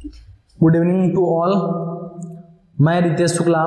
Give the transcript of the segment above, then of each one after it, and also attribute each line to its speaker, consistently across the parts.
Speaker 1: Good evening to all. मैं रितेश शुक्ला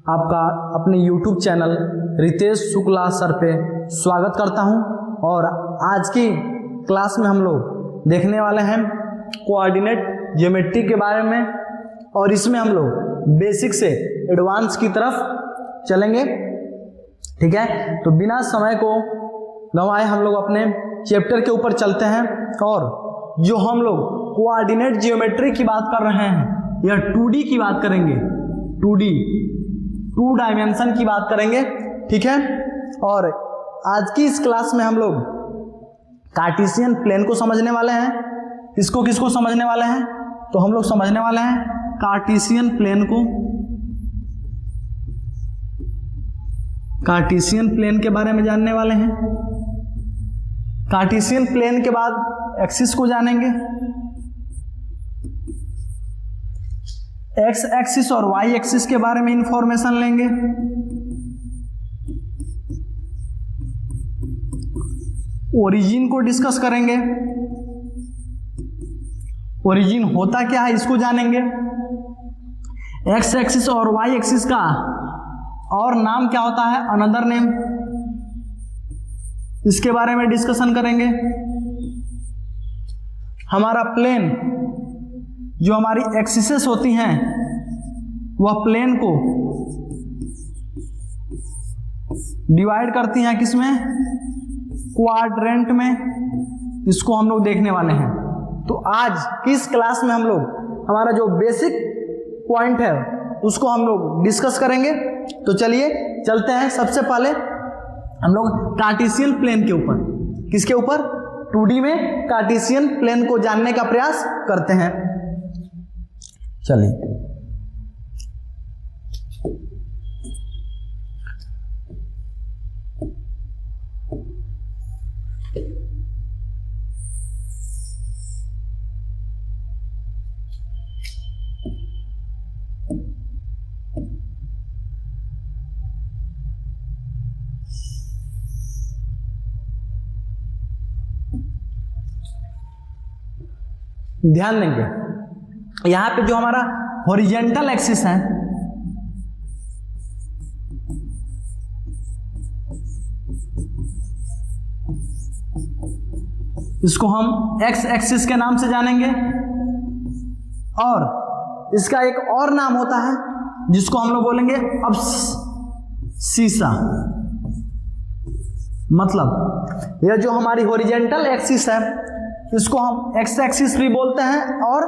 Speaker 1: आपका अपने YouTube channel Ritesh Shukla sir पे स्वागत करता हूं। और आज की क्लास में हम लोग देखने वाले हैं कोऑर्डिनेट ज्योमेट्री के बारे में, और इसमें हम लोग बेसिक से एडवांस की तरफ चलेंगे। ठीक है, तो बिना समय को गंवाए हम लोग अपने चैप्टर के ऊपर चलते हैं। और जो हम लोग कोऑर्डिनेट ज्योमेट्री की बात कर रहे हैं या 2D की बात करेंगे, 2D 2 डायमेंशन की बात करेंगे। ठीक है, और आज की इस क्लास में हम लोग कार्टेशियन प्लेन को समझने वाले हैं। किसको किसको समझने वाले हैं? तो हम लोग समझने वाले हैं कार्टेशियन प्लेन को। कार्टेशियन प्लेन के बारे में जानने वाले हैं। कार्टेशियन प्लेन के बाद एक्सिस को जानेंगे, एक्स एक्सिस और वाई एक्सिस के बारे में इंफॉर्मेशन लेंगे। ओरिजिन को डिस्कस करेंगे, ओरिजिन होता क्या है इसको जानेंगे। एक्स एक्सिस और वाई एक्सिस का और नाम क्या होता है, अनदर नेम, इसके बारे में डिस्कशन करेंगे। हमारा प्लेन जो हमारी एक्सिसेस होती हैं वह प्लेन को डिवाइड करती हैं किसमें, क्वाड्रेंट में। इसको हम लोग देखने वाले हैं। तो आज इस क्लास में हम लोग हमारा जो बेसिक पॉइंट है उसको हम लोग डिस्कस करेंगे। तो चलिए चलते हैं। सबसे पहले हम लोग कार्टेशियन प्लेन के ऊपर, किसके ऊपर, 2D में कार्टेशियन प्लेन को जानने का प्रयास करते हैं। चलिए ध्यान देंगे, यहां पे जो हमारा हॉरिजेंटल एक्सिस है इसको हम एक्स एक्सिस के नाम से जानेंगे, और इसका एक और नाम होता है जिसको हम लोग बोलेंगे अब्सीसा। मतलब यह जो हमारी हॉरिजेंटल एक्सिस है इसको हम एक्स एक्सिस भी बोलते हैं और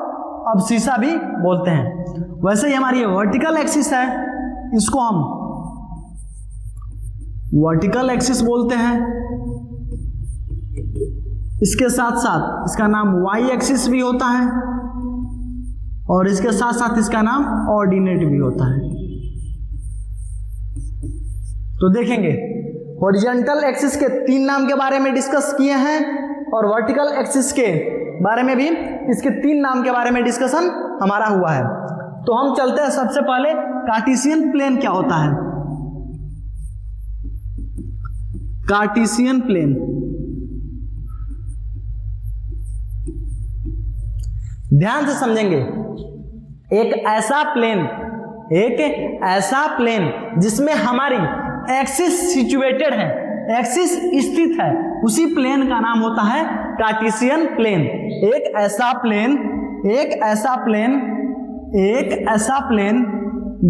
Speaker 1: अब्सीसा भी बोलते हैं। वैसे ही हमारी वर्टिकल एक्सिस है इसको हम वर्टिकल एक्सिस बोलते हैं। इसके साथ साथ इसका नाम वाई एक्सिस भी होता है, और इसके साथ साथ इसका नाम ऑर्डिनेट भी होता है। तो देखेंगे हॉरिजॉन्टल एक्सिस के 3 नाम के बारे में डिस्कस किए हैं, और वर्टिकल एक्सिस के बारे में भी इसके 3 नाम के बारे में डिस्कशन हमारा हुआ है। तो हम चलते हैं सबसे पहले कार्टेशियन प्लेन क्या होता है। कार्टेशियन प्लेन ध्यान से समझेंगे, एक ऐसा प्लेन जिसमें हमारी एक्सिस सिचुएटेड है, एक्सिस स्थित है, उसी प्लेन का नाम होता है कार्टेशियन प्लेन। एक ऐसा प्लेन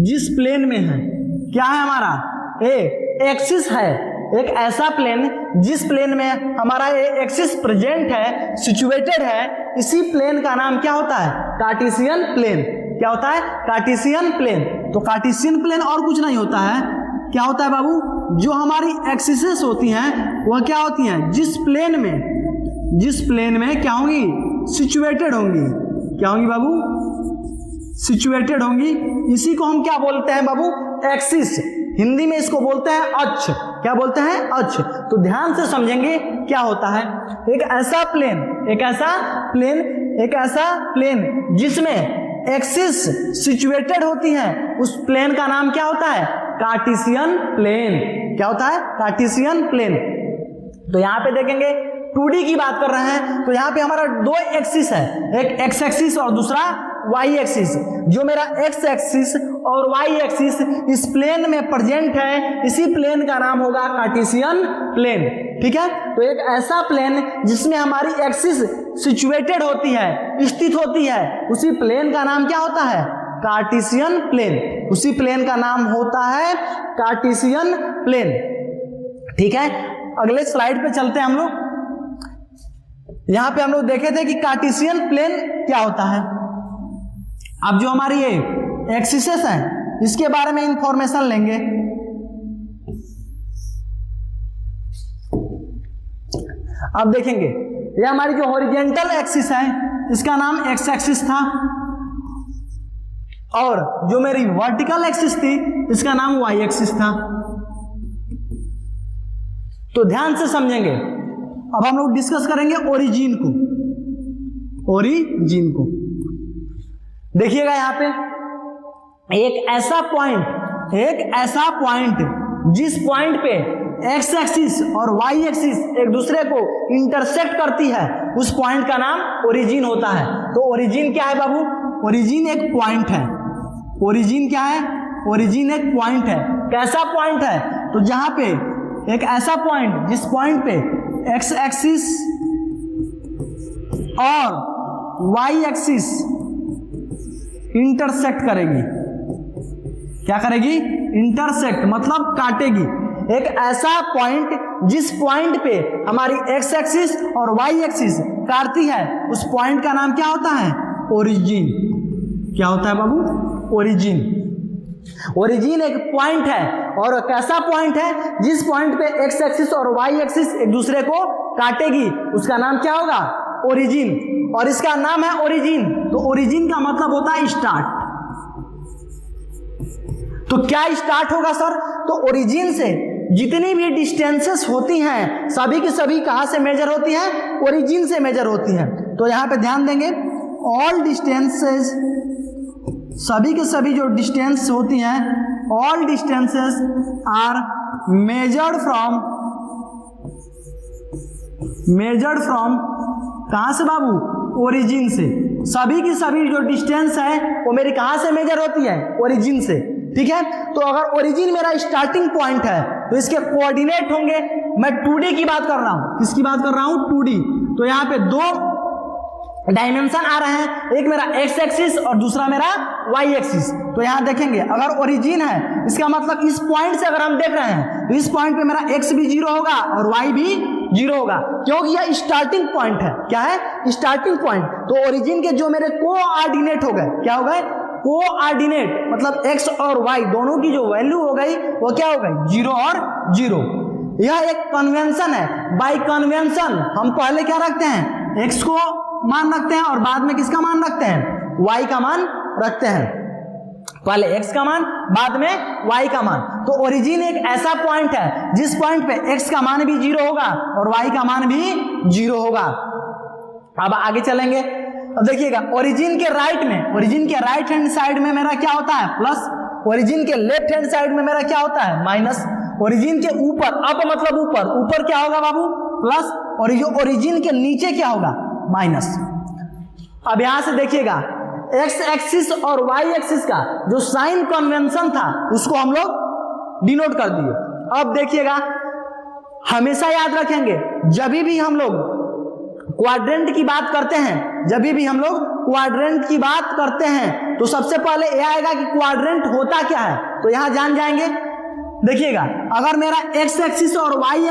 Speaker 1: जिस प्लेन में है क्या है हमारा एक्सिस है। एक ऐसा प्लेन जिस प्लेन में हमारा एक्सिस प्रेजेंट है, सिचुएटेड है, इसी प्लेन का नाम क्या होता है, कार्टेशियन प्लेन। क्या होता है, कार्टेशियन प्लेन। तो कार्टेशियन प्लेन और कुछ नहीं होता है, क्या होता है बाबू, जो हमारी एक्सिसेस होती हैं वह क्या होती हैं, जिस प्लेन में क्या होंगी, सिचुएटेड होंगी। क्या होंगी बाबू, सिचुएटेड होंगी। इसी को हम क्या बोलते हैं बाबू, एक्सिस। हिंदी में इसको बोलते हैं अक्ष। क्या बोलते हैं, अक्ष। तो ध्यान से समझेंगे क्या होता है। एक ऐसा प्लेन जिसमें एक्सिस सिचुएटेड होती है, उस प्लेन का नाम क्या होता है, कार्टेशियन प्लेन। क्या होता है, कार्टेशियन प्लेन। तो यहां पे देखेंगे 2D की बात कर रहे हैं तो यहाँ पे हमारा दो एक्सिस है, एक एक्स एक्सिस और दूसरा वाई एक्सिस। जो मेरा एक्स एक्सिस और वाई एक्सिस इस प्लेन में प्रेजेंट है, इसी प्लेन का नाम होगा कार्टेशियन प्लेन। ठीक है, तो एक ऐसा प्लेन जिसमें हमारी एक्सिस सिचुएटेड होती है, स्थित होती है, उसी प्लेन का नाम क्या होता है? Cartesian plane. उसी प्लेन का नाम होता है कार्टेशियन प्लेन। ठीक है, अगले स्लाइड पे चलते हैं हम लोग। यहां पे हम लोग देखे थे कि कार्टेशियन प्लेन क्या होता है। अब जो हमारी ये एक्सिसेस हैं इसके बारे में इंफॉर्मेशन लेंगे। अब देखेंगे ये हमारी जो हॉरिजेंटल एक्सिस है इसका नाम एक्स एक्सिस था, और जो मेरी वर्टिकल एक्सिस थी इसका नाम वाई एक्सिस था। तो ध्यान से समझेंगे। अब हम लोग डिस्कस करेंगे ओरिजिन को। ओरिजिन को देखिएगा, यहां पे एक ऐसा पॉइंट जिस पॉइंट पे एक्स एक्सिस और वाई एक्सिस एक दूसरे को इंटरसेक्ट करती है, उस पॉइंट का नाम ओरिजिन होता है। तो ओरिजिन क्या है बाबू? ओरिजिन एक पॉइंट है। ओरिजिन क्या है? ओरिजिन एक पॉइंट है। कैसा पॉइंट है? तो जहां पे एक ऐसा पॉइंट जिस पॉइंट पे एक्स एक्सिस और वाई एक्सिस इंटरसेक्ट करेगी। क्या करेगी? इंटरसेक्ट मतलब काटेगी। एक ऐसा पॉइंट जिस पॉइंट पे हमारी एक्स एक्सिस और वाई एक्सिस काटती है, उस पॉइंट का नाम क्या होता है? ओरिजिन। क्या होता है बाबू? ओरिजिन। ओरिजिन एक पॉइंट है, और कैसा पॉइंट है? जिस पॉइंट पे एक्स एक्सिस और वाई एक्सिस एक दूसरे को काटेगी, उसका नाम क्या होगा? ओरिजिन। और इसका नाम है ओरिजिन। तो ओरिजिन का मतलब होता है स्टार्ट। तो क्या स्टार्ट होगा सर? तो ओरिजिन से जितनी भी डिस्टेंसेस होती हैं सभी की सभी कहां से मेजर होती हैं? ओरिजिन से मेजर होती हैं। तो यहां पे ध्यान देंगे, ऑल डिस्टेंसेस, सभी के सभी जो डिस्टेंस होती हैं, all distances are measured from कहां से बाबू? ओरिजिन से। सभी की सभी जो डिस्टेंस है वो मेरी कहां से मेजर होती है? ओरिजिन से। ठीक है, तो अगर ओरिजिन मेरा स्टार्टिंग पॉइंट है तो इसके कोऑर्डिनेट होंगे। मैं 2D की बात कर रहा हूं। किसकी बात कर रहा हूं? 2D। तो यहां पे दो डायमेंशन आ रहे हैं, एक मेरा एक्स एक्सिस और दूसरा मेरा वाई एक्सिस। तो यहां देखेंगे, अगर ओरिजिन है इसका मतलब इस पॉइंट से अगर हम देख रहे हैं तो इस पॉइंट पे मेरा एक्स भी 0 होगा और वाई भी 0 होगा, क्योंकि यह स्टार्टिंग पॉइंट है। क्या है? Starting point. तो ओरिजिन के जो मेरे कोऑर्डिनेट हो गए, क्या हो गए? कोऑर्डिनेट मतलब एक्स और वाई दोनों की जो वैल्यू हो गई वो क्या हो गई? 0 और 0। यह एक कन्वेंशन है। बाय कन्वेंशन हम पहले क्या रखते हैं? एक्स को मान रखते हैं और बाद में किसका मान रखते हैं? वाई का मान रखते हैं। पहले एक्स का मान, बाद में वाई का मान। तो ओरिजिन एक ऐसा पॉइंट है जिस पॉइंट पे एक्स का मान भी 0 होगा और वाई का मान भी 0 होगा। अब आगे चलेंगे। अब देखिएगा, ओरिजिन के राइट हैंड साइड में मेरा क्या होता है? प्लस। ओरिजिन के लेफ्ट हैंड साइड में मेरा क्या होता है? माइनस। ओरिजिन के ऊपर, अप मतलब ऊपर क्या होगा बाबू? प्लस। और ये ओरिजिन के नीचे क्या होगा? माइनस। अब यहां से देखिएगा, एक्स एक्सिस और वाई एक्सिस का जो साइन कन्वेंशन था उसको हम लोग डिनोट कर दिए। अब देखिएगा, हमेशा याद रखेंगे जब भी हम लोग क्वाड्रेंट की बात करते हैं तो सबसे पहले यह आएगा कि क्वाड्रेंट होता क्या है। तो यहां जान जाएंगे। देखिएगा, अगर मेरा एक्स एक्सिस और वाई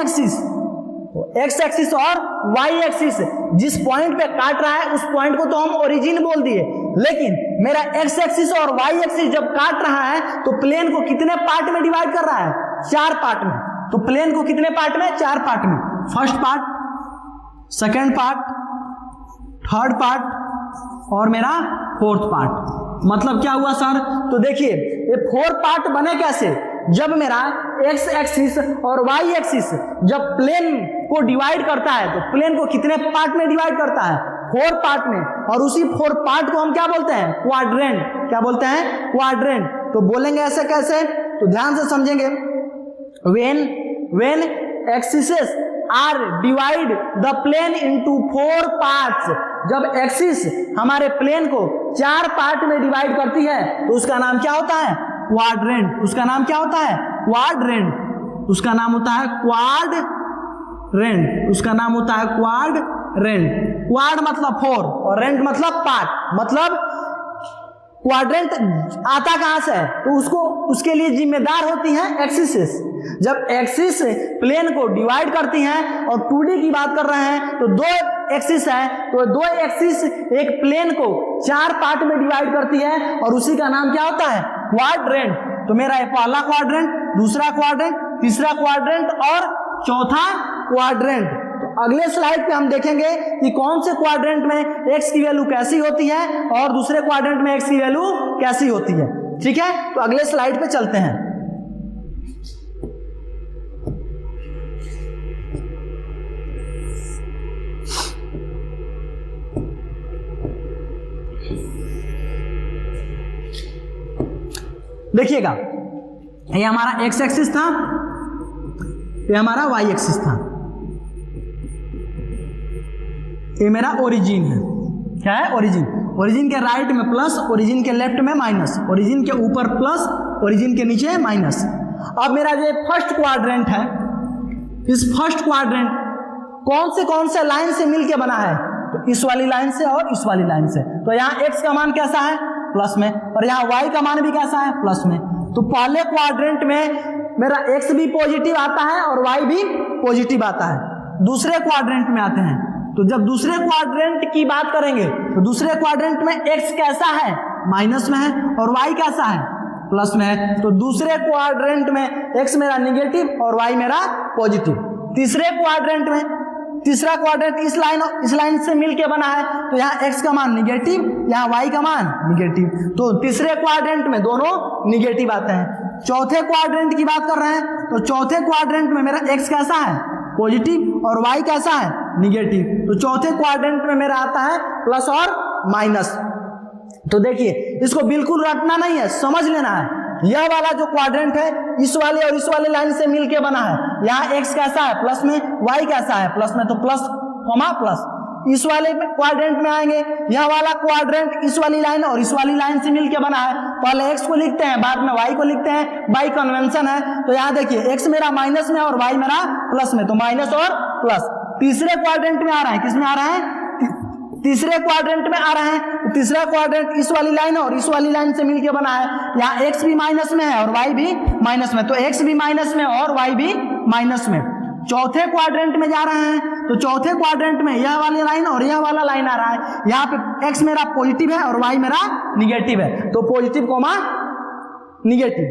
Speaker 1: एक्सिस जिस पॉइंट पे काट रहा है उस पॉइंट को तो हम ओरिजिन बोल दिए, लेकिन मेरा एक्स एक्सिस और वाई एक्सिस जब काट रहा है तो प्लेन को कितने पार्ट में डिवाइड कर रहा है? 4 पार्ट में। तो प्लेन को कितने पार्ट में? 4 पार्ट में। First part, second part, third part और मेरा फोर्थ पार्ट। मतलब क्या हुआ सर? तो देखिए, ये 4 पार्ट बने कैसे? जब मेरा एक्स एक्सिस और वाई एक्सिस जब प्लेन को डिवाइड करता है तो प्लेन को कितने पार्ट में डिवाइड करता है? 4 पार्ट में। और उसी 4 पार्ट को हम क्या बोलते हैं? क्वाड्रेंट। क्या बोलते हैं? क्वाड्रेंट। तो बोलेंगे ऐसे कैसे? तो ध्यान से समझेंगे। When axes are divide the plane into 4 parts. जब एक्सिस हमारे प्लेन को 4 पार्ट में डिवाइड करती है तो उसका नाम क्या होता है? क्वाड्रेंट। उसका नाम क्या होता है? क्वाड्रेंट। उसका नाम होता है क्वाड्रेंट। उसका नाम होता है क्वाड्रेंट। क्वाड मतलब 4 और रेंट मतलब पार्ट। मतलब क्वाड्रेंट आता कहां से है? तो उसके लिए जिम्मेदार होती है एक्सिस। जब एक्सिस प्लेन को डिवाइड करती हैं और 2D की बात कर रहे हैं तो 2 एक्सिस है, तो 2 एक्सिस एक प्लेन को 4 पार्ट में डिवाइड करती है और उसी का नाम क्या होता है? क्वाड्रेंट। तो मेरा ये पहला क्वाड्रेंट, दूसरा क्वाड्रेंट, तीसरा क्वाड्रेंट और चौथा क्वाड्रेंट। तो अगले स्लाइड पे हम देखेंगे कि कौन से क्वाड्रेंट में एक्स की वैल्यू कैसी होती है और दूसरे क्वाड्रेंट में एक्स की वैल्यू कैसी होती है। ठीक है, तो अगले स्लाइड पे चलते हैं। देखिएगा, ये हमारा एक्स एक्सिस था, ये हमारा वाई एक्सिस था, ये मेरा ओरिजिन है। क्या है? ओरिजिन। ओरिजिन के राइट में प्लस, ओरिजिन के लेफ्ट में माइनस, ओरिजिन के ऊपर प्लस, ओरिजिन के नीचे माइनस। अब मेरा जो फर्स्ट क्वाड्रेंट है, इस फर्स्ट क्वाड्रेंट कौन से लाइन से मिलके बना है? तो इस वाली लाइन से और इस वाली लाइन से। तो यहाँ एक्स का मान कैसा है? प्लस में, और यहाँ वाई का मान भी कैसा है? प्लस में। तो पहले क्वाड्रेंट में मेरा एक्स भी पॉजिटिव आता है और वाई भी पॉजिटिव आता है। दूसरे क्वाड्रेंट में आते हैं, तो जब दूसरे क्वाड्रेंट की बात करेंगे तो दूसरे क्वाड्रेंट में एक्स कैसा है? माइनस में है और वाई कैसा है? प्लस में है। तो दूसरे क्वाड्रेंट में एक्स मेरा निगेटिव और वाई मेरा पॉजिटिव। तीसरे क्वाड्रेंट में, तीसरा क्वाड्रेंट इस लाइन से मिलके बना है, तो यहाँ एक्स का मान निगेटिव, यहाँ वाई का मान निगेटिव। तो तीसरे क्वाड्रेंट में दोनों निगेटिव आते हैं। चौथे क्वाड्रेंट की बात कर रहे हैं, तो चौथे क्वाड्रेंट में मेरा एक्स कैसा है? पॉजिटिव और वाई कैसा है? निगेटिव। तो चौथे क्वाड्रेंट में मेरा आता है प्लस और माइनस। तो देखिए, इसको बिल्कुल रटना नहीं है, समझ लेना है। यह वाला जो क्वाड्रेंट है इस वाले और इस वाले लाइन से मिलके बना है। यहाँ एक्स कैसा है? प्लस में। वाई कैसा है? प्लस में। तो प्लस कॉमा प्लस। इस वाले क्वाड्रेंट में आएंगे, यह वाला क्वाड्रेंट इस वाली लाइन और इस वाली लाइन से मिलके बना है। पहले एक्स को लिखते हैं, बाद में वाई को लिखते हैं, बाई कन्वेंशन है। तो यहाँ देखिए, एक्स मेरा माइनस में और वाई मेरा प्लस में, तो माइनस और प्लस। तीसरे क्वाड्रेंट में आ रहा है, किसमें आ रहा है? तीसरे क्वाड्रेंट में आ रहे हैं। तीसरा क्वाड्रेंट इस वाली लाइन और इस वाली लाइन से मिलके बना है। यहाँ एक्स भी माइनस में है और वाई भी माइनस में, तो एक्स भी माइनस में और वाई भी माइनस में। चौथे क्वाड्रेंट में जा रहे हैं, तो चौथे क्वाड्रेंट में यह वाली लाइन और यह वाला लाइन आ रहा है। यहाँ पे एक्स मेरा पॉजिटिव है और वाई मेरा निगेटिव है, तो पॉजिटिव कोमा निगेटिव।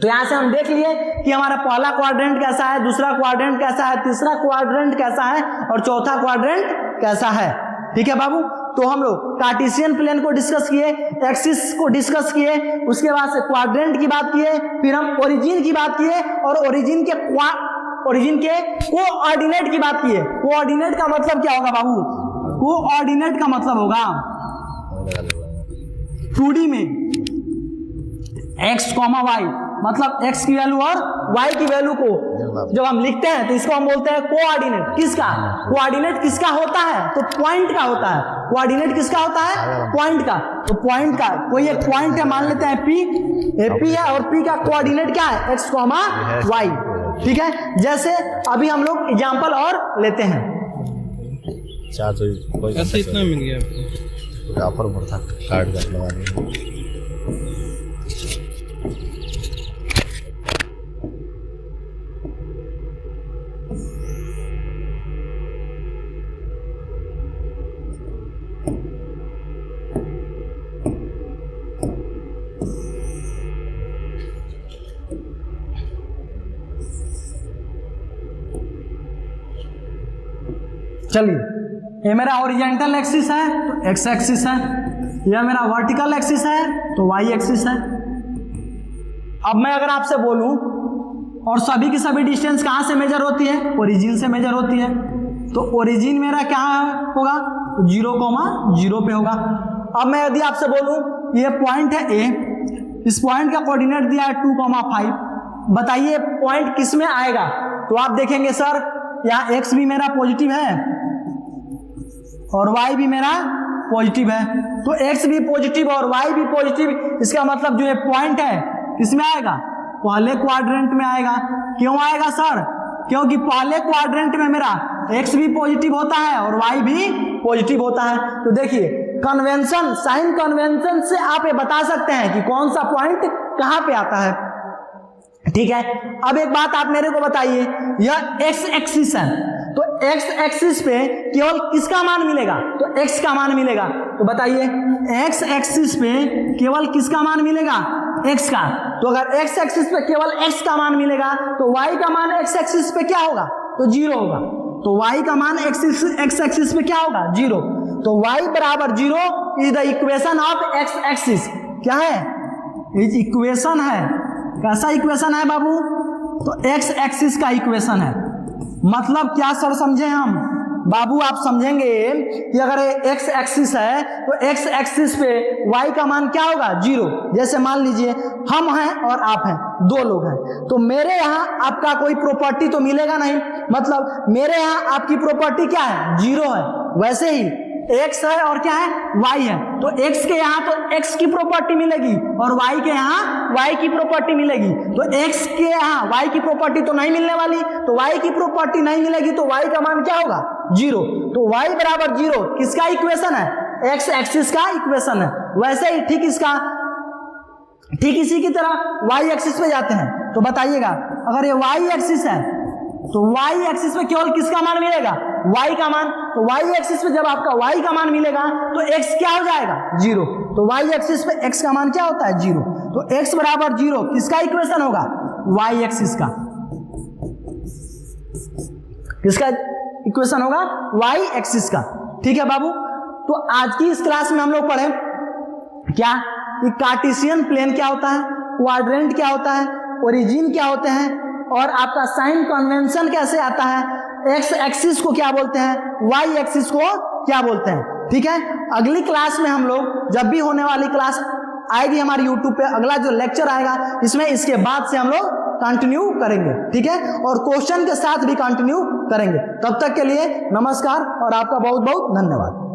Speaker 1: तो यहां से हम देख लिए कि हमारा पहला क्वाड्रेंट कैसा है, दूसरा क्वाड्रेंट कैसा है, तीसरा क्वाड्रेंट कैसा है और चौथा क्वाड्रेंट कैसा है। ठीक है बाबू, तो हम लोग कार्टेशियन प्लेन को डिस्कस किए, एक्सिस को डिस्कस किए, उसके बाद से क्वाड्रेंट की बात किए, फिर हम ओरिजिन की बात किए और ओरिजिन के कोऑर्डिनेट की बात किए। कोऑर्डिनेट का मतलब क्या होगा बाबू? कोऑर्डिनेट का मतलब होगा 2D में x, y, मतलब x की वैल्यू और y की वैल्यू को जब हम लिखते हैं तो इसको हम बोलते हैं कोऑर्डिनेट। किसका? कोऑर्डिनेट किसका होता है? तो पॉइंट का होता है। कोऑर्डिनेट किसका होता है? पॉइंट का। तो पॉइंट का कोई एक पॉइंट है, मान लेते हैं P, P है और P का कोऑर्डिनेट क्या है? x, y। ठीक है, जैसे अभी हम लोग एग्जांपल और लेते हैं।
Speaker 2: ऐसे इतना मिल गया आपको?
Speaker 3: ऑफर पर था, कार्ड का लगा दिया।
Speaker 1: चलिए, ये मेरा ओरिजेंटल एक्सिस है तो एक्स एक्सिस है, यह मेरा वर्टिकल एक्सिस है तो वाई एक्सिस है। अब मैं अगर आपसे बोलूं और सभी की सभी डिस्टेंस कहाँ से मेजर होती है? ओरिजिन से मेजर होती है। तो ओरिजिन मेरा क्या होगा? 0,0 पे होगा। अब मैं यदि आपसे बोलूं ये पॉइंट है ए, इस पॉइंट का कोऑर्डिनेट दिया है 2,5, बताइए पॉइंट किस में आएगा? तो आप देखेंगे सर यहाँ एक्स भी मेरा पॉजिटिव है और वाई भी मेरा पॉजिटिव है, तो एक्स भी पॉजिटिव और वाई भी पॉजिटिव, इसका मतलब जो ये पॉइंट है किसमें आएगा, पहले क्वाड्रेंट में आएगा। क्यों आएगा सर, क्योंकि पहले क्वाड्रेंट में मेरा एक्स भी पॉजिटिव होता है और वाई भी पॉजिटिव होता है। तो देखिए कन्वेंशन, साइन कन्वेंशन से आप ये बता सकते हैं कि कौन सा पॉइंट कहां पे आता है, ठीक है। अब एक बात आप मेरे को बताइए, यह एक्स एक्सिस है, तो एक्स एक्सिस पे केवल किसका मान मिलेगा, तो एक्स का मान मिलेगा। तो बताइए एक्स एक्सिस पे केवल किसका मान मिलेगा, एक्स का। तो अगर एक्स एक्सिस पे केवल एक्स का मान मिलेगा तो वाई का मान एक्स एक्सिस पे क्या होगा, तो जीरो होगा। तो वाई का मान एक्स एक्सिस पे क्या होगा, जीरो। तो वाई बराबर zero is the equation of x axis. क्या है, इज इक्वेशन है। कैसा इक्वेशन है बाबू, तो एक्स एक्सिस का इक्वेशन है। मतलब क्या सर समझे हम, बाबू आप समझेंगे कि अगर एक्स एक्सिस है तो एक्स एक्सिस पे वाई का मान क्या होगा, जीरो। जैसे मान लीजिए हम हैं और आप हैं, दो लोग हैं, तो मेरे यहाँ आपका कोई प्रॉपर्टी तो मिलेगा नहीं, मतलब मेरे यहाँ आपकी प्रॉपर्टी क्या है, जीरो है। वैसे ही एक्स है और क्या है, वाई है, तो एक्स के यहाँ तो एक्स की प्रॉपर्टी मिलेगी और वाई के यहाँ वाई की प्रॉपर्टी मिलेगी। तो एक्स के यहाँ वाई की प्रॉपर्टी तो नहीं मिलने वाली, तो वाई की प्रॉपर्टी नहीं मिलेगी, तो वाई का मान क्या होगा, जीरो। तो वाई बराबर जीरो किसका इक्वेशन है, एक्स एक्सिस का इक्वेशन है। वैसे ही ठीक इसी की तरह वाई एक्सिस पे जाते हैं, तो बताइएगा अगर ये वाई एक्सिस है तो वाई एक्सिस पे केवल किसका मान मिलेगा, वाई का मान। तो वाई एक्सिस पे जब आपका वाई का मान मिलेगा तो एक्स क्या हो जाएगा, जीरो। तो वाई एक्सिस पे एक्स का मान क्या होता है, जीरो। तो एक्स बराबर जीरो किसका इक्वेशन होगा, वाई एक्सिस का। किसका इक्वेशन होगा, वाई एक्सिस का। ठीक है बाबू, तो आज की इस क्लास में हम लोग पढ़े क्या कि कार्टेशियन प्लेन क्या होता है, क्वाड्रेंट क्या होता है, ओरिजिन क्या होते हैं, और आपका साइन कन्वेंशन कैसे आता है, एक्स एक्सिस को क्या बोलते हैं, वाई एक्सिस को क्या बोलते हैं। ठीक है, अगली क्लास में हम लोग, जब भी होने वाली क्लास आएगी हमारी यूट्यूब पे, अगला जो लेक्चर आएगा इसमें इसके बाद से हम लोग कंटिन्यू करेंगे। ठीक है, और क्वेश्चन के साथ भी कंटिन्यू करेंगे। तब तक के लिए नमस्कार और आपका बहुत बहुत धन्यवाद।